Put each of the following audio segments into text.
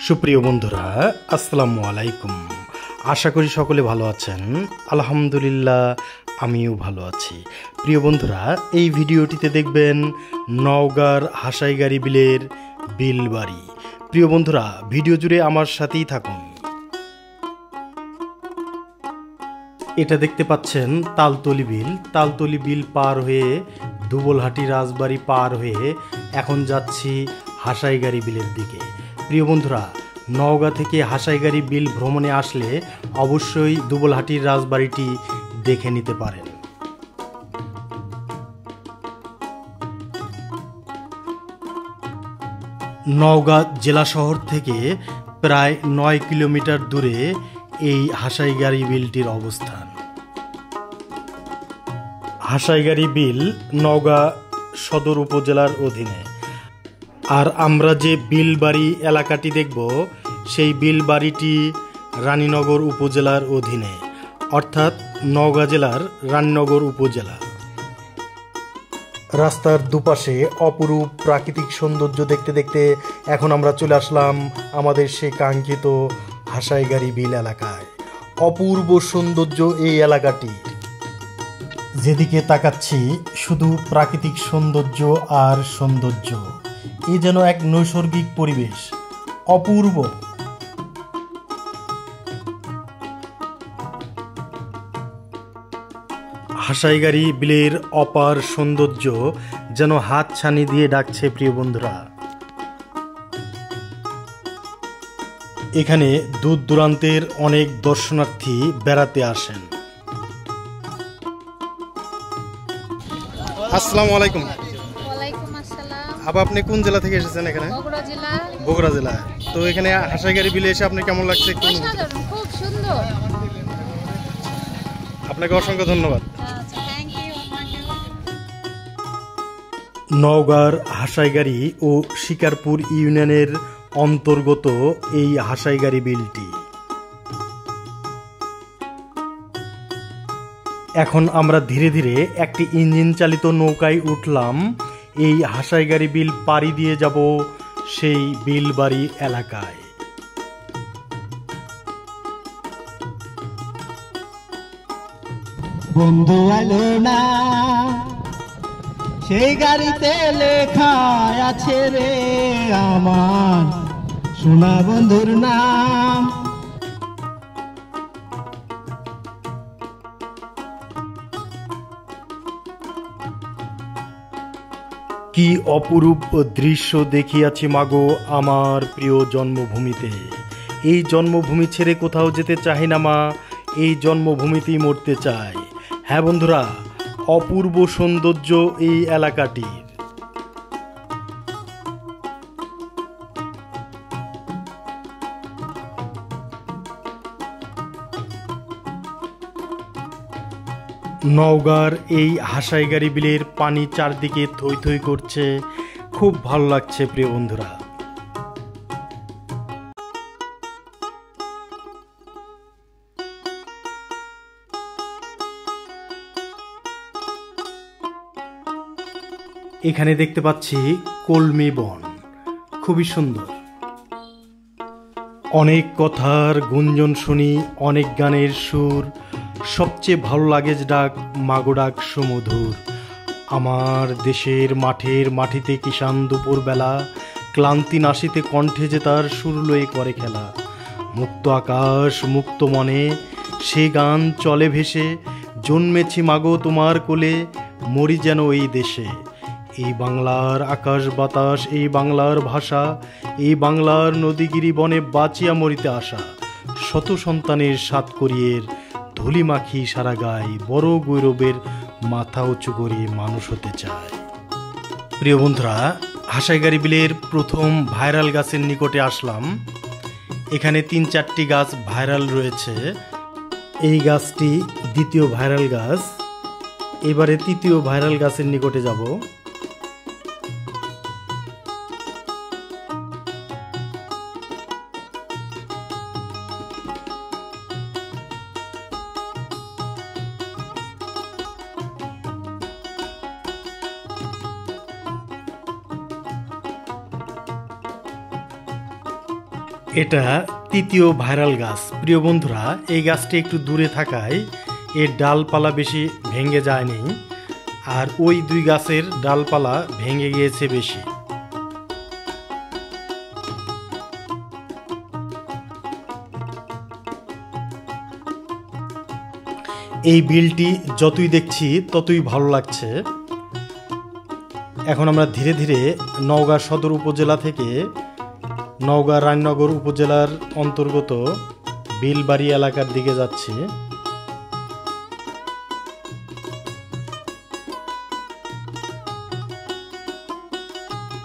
সুপ্রিয় বন্ধুরা, আসসালামু আলাইকুম। আশা করি সকলে ভালো আছেন। আলহামদুলিল্লাহ, আমিও ভালো আছি। প্রিয় বন্ধুরা, এই ভিডিওটিতে দেখবেন নওগাঁর হাসাইগাড়ি বিলের বিল বাড়ি। প্রিয় বন্ধুরা, ভিডিও জুড়ে আমার সাথেই থাকুন। এটা দেখতে পাচ্ছেন তালতলি বিল। তালতলি বিল পার হয়ে দুবলহাটি রাজবাড়ি পার হয়ে এখন যাচ্ছি হাসাইগাড়ি বিলের দিকে। প্রিয় বন্ধুরা, নওগাঁ থেকে হাসাইগাড়ি বিল ভ্রমণে আসলে অবশ্যই দুবলহাটির রাজবাড়িটি দেখে নিতে পারেন। নওগাঁ জেলা শহর থেকে প্রায় 9 কিলোমিটার দূরে এই হাসাইগাড়ি বিলটির অবস্থান। হাসাইগাড়ি বিল নওগাঁ সদর উপজেলার অধীনে। আর আমরা যে বিলবাড়ি এলাকাটি দেখব, সেই বিলবাড়িটি রানীনগর উপজেলার অধীনে, অর্থাৎ নওগাঁ জেলার রানীনগর উপজেলা। রাস্তার দুপাশে অপরূপ প্রাকৃতিক সৌন্দর্য দেখতে দেখতে এখন আমরা চলে আসলাম আমাদের সেই কাঙ্ক্ষিত হাসাইগাড়ি বিল এলাকায়। অপূর্ব সৌন্দর্য এই এলাকাটি, যেদিকে তাকাচ্ছি শুধু প্রাকৃতিক সৌন্দর্য আর সৌন্দর্য। এ যেন এক নৈসর্গিক পরিবেশ, অপূর্ব। হাসাইগাড়ি বিলের অপার সৌন্দর্য যেন হাত ছানি দিয়ে ডাকছে। প্রিয় বন্ধুরা, এখানে দূর দূরান্তের অনেক দর্শনার্থী বেড়াতে আসেন। আসসালামু আলাইকুম। ওয়ালাইকুম আসসালাম। আবার আপনি কোন জেলা থেকে এসেছেন এখানে? বগুড়া জেলা। বগুড়া জেলা। তো এখানে হাসাইগাড়ি বিলে এসে আপনি কেমন লাগছে? অসাধারণ, খুব সুন্দর। আপনাকে অসংখ্য ধন্যবাদ। আচ্ছা, থ্যাংক ইউ। নওগাঁর হাসাইগাড়ি ও শিকারপুর ইউনিয়নের অন্তর্গত এই হাসাইগাড়ি বিলটি। এখন আমরা ধীরে ধীরে একটি ইঞ্জিন চালিত নৌকায় উঠলাম। এই হাসাইগাড়ি বিল পাড়ি দিয়ে যাব সেই বিলবাড়ি এলাকায়। বন্ধু আলো না, সেই গাড়িতে লেখা আছে রে আমার সোনা বন্ধুর নাম। কি অপরূপ দৃশ্য দেখিয়াছি মাগো আমার প্রিয় জন্মভূমিতে। এই জন্মভূমি ছেড়ে কোথাও যেতে চাই না মা, এই জন্মভূমিতেই মরতে চাই। হ্যাঁ বন্ধুরা, অপূর্ব সৌন্দর্য এই এলাকাটির। নওগাঁর এই হাসাইগাড়ি বিলের পানি চারদিকে থই থই করছে, খুব ভালো লাগছে প্রিয় বন্ধুরা। এখানে দেখতে পাচ্ছি কলমি বন, খুবই সুন্দর। অনেক কথার গুঞ্জন শুনি, অনেক গানের সুর, সবচেয়ে ভালো লাগে যে ডাক মাগো ডাক সুমধুর। আমার দেশের মাঠের মাটিতে কিষান দুপুর বেলা, ক্লান্তি নাশিতে কণ্ঠে যে তার সুর লয়ে করে খেলা। মুক্ত আকাশ মুক্ত মনে সে গান চলে ভেসে, জন্মেছি মাগো তোমার কোলে, মরি যেন এই দেশে। এই বাংলার আকাশ বাতাস, এই বাংলার ভাষা, এই বাংলার নদীগিরি বনে বাঁচিয়া মরিতে আসা। শত সন্তানের সাত করিয়ের ধুলি মাখি সারা গায়ে, বড় গৌরবের মাথা উঁচু করে মানুষ হতে চায়। প্রিয় বন্ধুরা, হাসাইগাড়ি বিলের প্রথম ভাইরাল গাছের নিকটে আসলাম। এখানে 3-4টি গাছ ভাইরাল রয়েছে। এই গাছটি দ্বিতীয় ভাইরাল গাছ। এবারে তৃতীয় ভাইরাল গাছের নিকটে যাব। এটা তৃতীয় ভাইরাল গাছ। প্রিয় বন্ধুরা, এই গাছটি একটু দূরে থাকায় এর ডালপালা বেশি ভেঙে যায়নি, আর ওই দুই গাছের ডালপালা ভেঙে গিয়েছে বেশি। এই বিলটি যতই দেখছি ততই ভালো লাগছে। এখন আমরা ধীরে ধীরে নওগাঁ সদর উপজেলা থেকে নওগাঁ রাজনগর উপজেলার অন্তর্গত বিলবাড়ি এলাকার দিকে যাচ্ছি।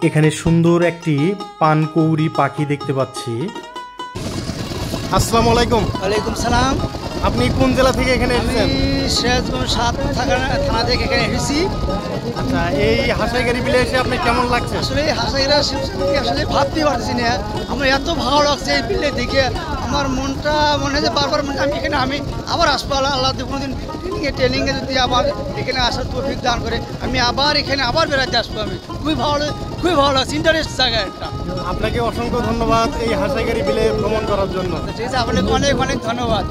এখানে সুন্দর একটি পানকৌড়ি পাখি দেখতে পাচ্ছি। আসসালামু আলাইকুম। ওয়ালাইকুম সালাম। আপনি কোন জেলা থেকে এখানে এসেছেন? সিরাজগঞ্জ 7 থানা থেকে এখানে এসেছি। আচ্ছা, এই হাসাইগাড়ি বিলে এসে আপনি কেমন লাগছে? আসলে হাসাইরা আসলে ভাবতে পারছি না, আমার এত ভালো লাগছে এই বিলে দেখে। আমার মনটা মনে হয় যে বারবার আমি আবার আসবো। আল্লাহ কোনোদিন ট্রেনিংয়ে যদি আবার এখানে আসার তৌফিক দান করে আমি এখানে আবার বেড়াতে আসবো। আমি খুবই ভালো লাগছে, ইন্টারেস্ট জায়গা একটা। আপনাকে অসংখ্য ধন্যবাদ এই হাসাইগাড়ি বিলে ভ্রমণ করার জন্য। ঠিক আছে, আপনাকে অনেক অনেক ধন্যবাদ।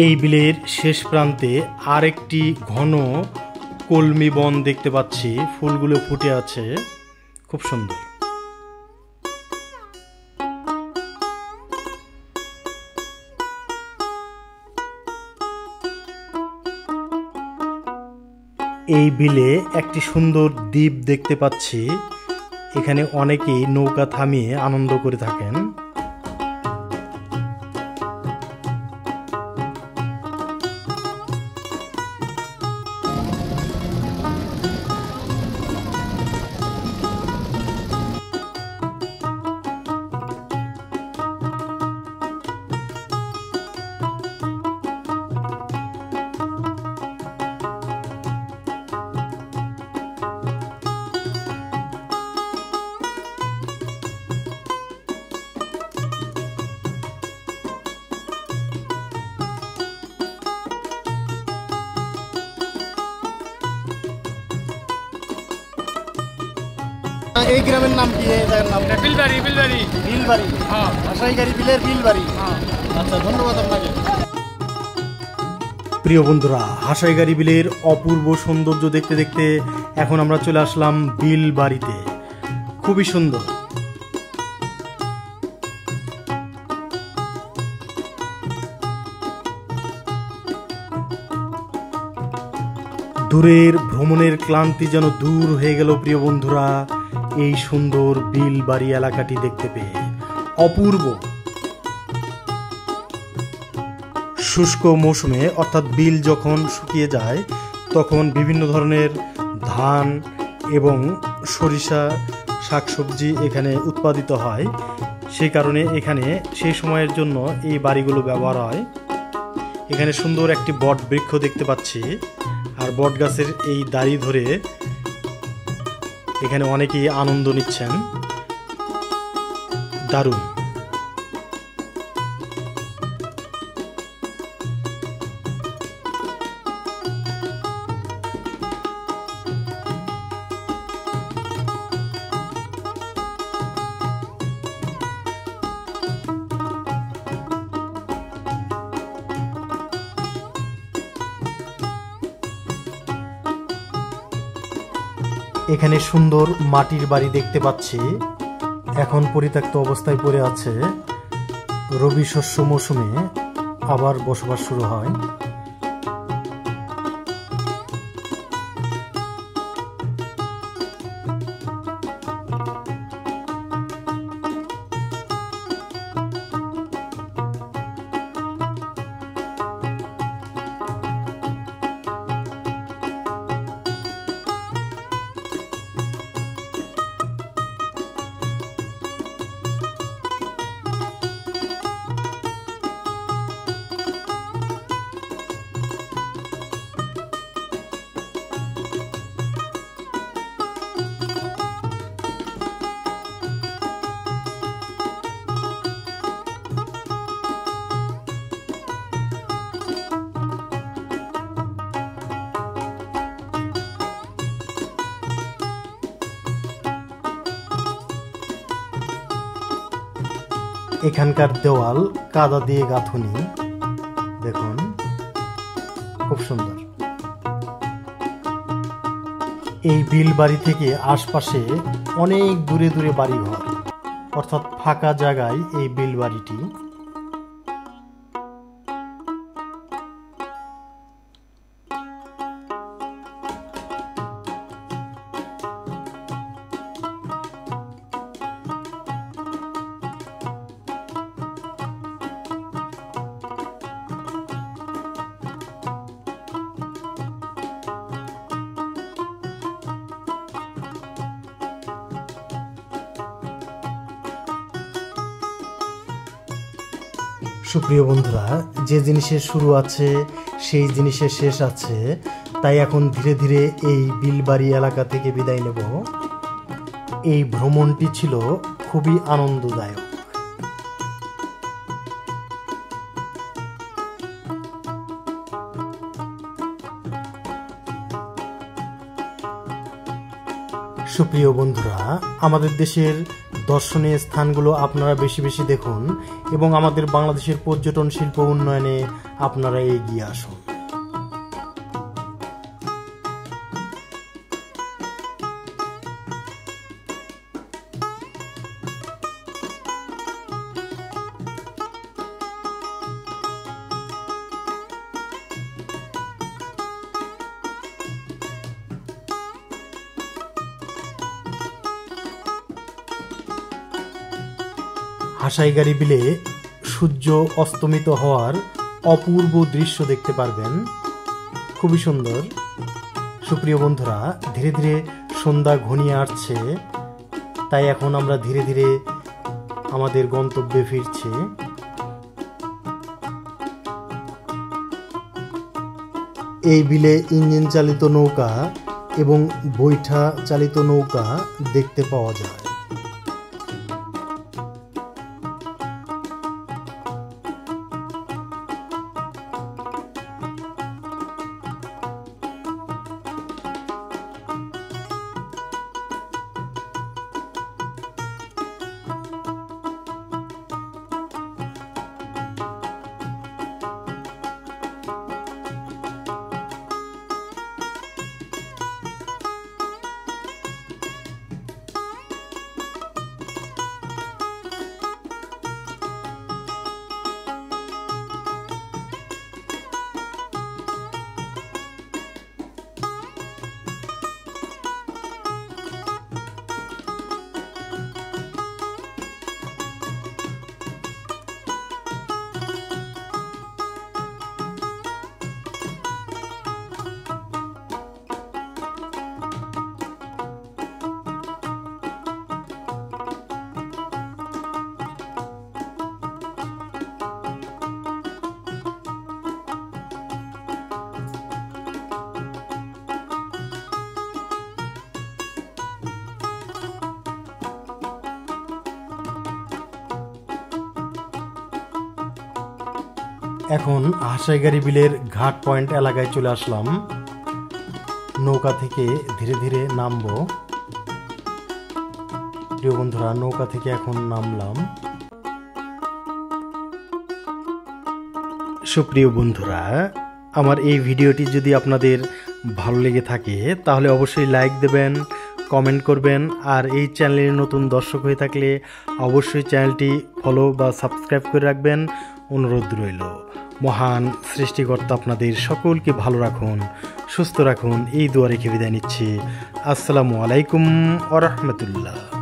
এই বিলের শেষ প্রান্তে আরেকটি ঘন কলমি বন দেখতে পাচ্ছি, ফুলগুলো ফুটে আছে, খুব সুন্দর। এই বিলে একটি সুন্দর দ্বীপ দেখতে পাচ্ছি, এখানে অনেকেই নৌকা থামিয়ে আনন্দ করে থাকেন। এই গ্রামের নাম কি? বিলবাড়ি। বিলবাড়ি, হ্যাঁ, হাসাইগাড়ি বিলের বিলবাড়ি। হ্যাঁ। আচ্ছা, ধন্যবাদ আপনাকে। প্রিয় বন্ধুরা, হাসাইগাড়ি বিলের অপূর্ব সৌন্দর্য দেখতে দেখতে এখন আমরা চলে আসলাম বিলবাড়িতে। খুবই সুন্দর। দূরের ভ্রমণের ক্লান্তি যেন দূর হয়ে গেল প্রিয় বন্ধুরা, এই সুন্দর বিলবাড়ি এলাকাটি দেখতে পেয়ে। অপূর্ব। শুষ্ক মৌসুমে অর্থাৎ বিল যখন শুকিয়ে যায় তখন বিভিন্ন ধরনের ধান এবং সরিষা শাকসবজি এখানে উৎপাদিত হয়, সেই কারণে এখানে সেই সময়ের জন্য এই বাড়িগুলো ব্যবহার হয়। এখানে সুন্দর একটি বট বৃক্ষ দেখতে পাচ্ছি, আর বট গাছের এই দাড়ি ধরে এখানে অনেকেই আনন্দ নিচ্ছেন। দারুণ। এখানে সুন্দর মাটির বাড়ি দেখতে পাচ্ছি, এখন পরিত্যক্ত অবস্থায় পড়ে আছে। রবি শস্য মৌসুমে আবার বসবাস শুরু হয়। এখানকার দেওয়াল কাদা দিয়ে গাঁথনি, দেখুন খুব সুন্দর। এই বিল বাড়ি থেকে আশপাশে অনেক দূরে দূরে বাড়িঘর, অর্থাৎ ফাঁকা জায়গায় এই বিল বাড়িটি। সুপ্রিয় বন্ধুরা, যে জিনিসের শুরু আছে সেই জিনিসের শেষ আছে, তাই এখন ধীরে ধীরে এই বিলবাড়ি এলাকা থেকে বিদায় নেব। এই ভ্রমণটি ছিল খুবই আনন্দদায়ক। সুপ্রিয় বন্ধুরা, আমাদের দেশের দর্শনীয় স্থানগুলো আপনারা বেশি বেশি দেখুন এবং আমাদের বাংলাদেশের পর্যটন শিল্প উন্নয়নে আপনারা এগিয়ে আসুন। হাসাইগাড়ি বিলে সূর্য অস্তমিত হওয়ার অপূর্ব দৃশ্য দেখতে পারবেন, খুবই সুন্দর। সুপ্রিয় বন্ধুরা, ধীরে ধীরে সন্ধ্যা ঘনিয়ে আসছে, তাই এখন আমরা ধীরে ধীরে আমাদের গন্তব্যে ফিরছি। এই বিলে ইঞ্জিন চালিত নৌকা এবং বৈঠা চালিত নৌকা দেখতে পাওয়া যায়। এখন হাসাইগাড়ি বিলের ঘাট পয়েন্ট এলাকায় চলে আসলাম। নৌকা থেকে ধীরে ধীরে নামবো। প্রিয় বন্ধুরা, নৌকা থেকে এখন নামলাম। সুপ্রিয় বন্ধুরা, আমার এই ভিডিওটি যদি আপনাদের ভালো লেগে থাকে তাহলে অবশ্যই লাইক দেবেন, কমেন্ট করবেন, আর এই চ্যানেলের নতুন দর্শক হয়ে থাকলে অবশ্যই চ্যানেলটি ফলো বা সাবস্ক্রাইব করে রাখবেন, অনুরোধ রইল। মহান সৃষ্টিকর্তা আপনাদের সকলকে ভালো রাখুন, সুস্থ রাখুন, এই দোয়া রেখে বিদায় নিচ্ছি। আসসালামু আলাইকুম ওয়া রাহমাতুল্লাহ।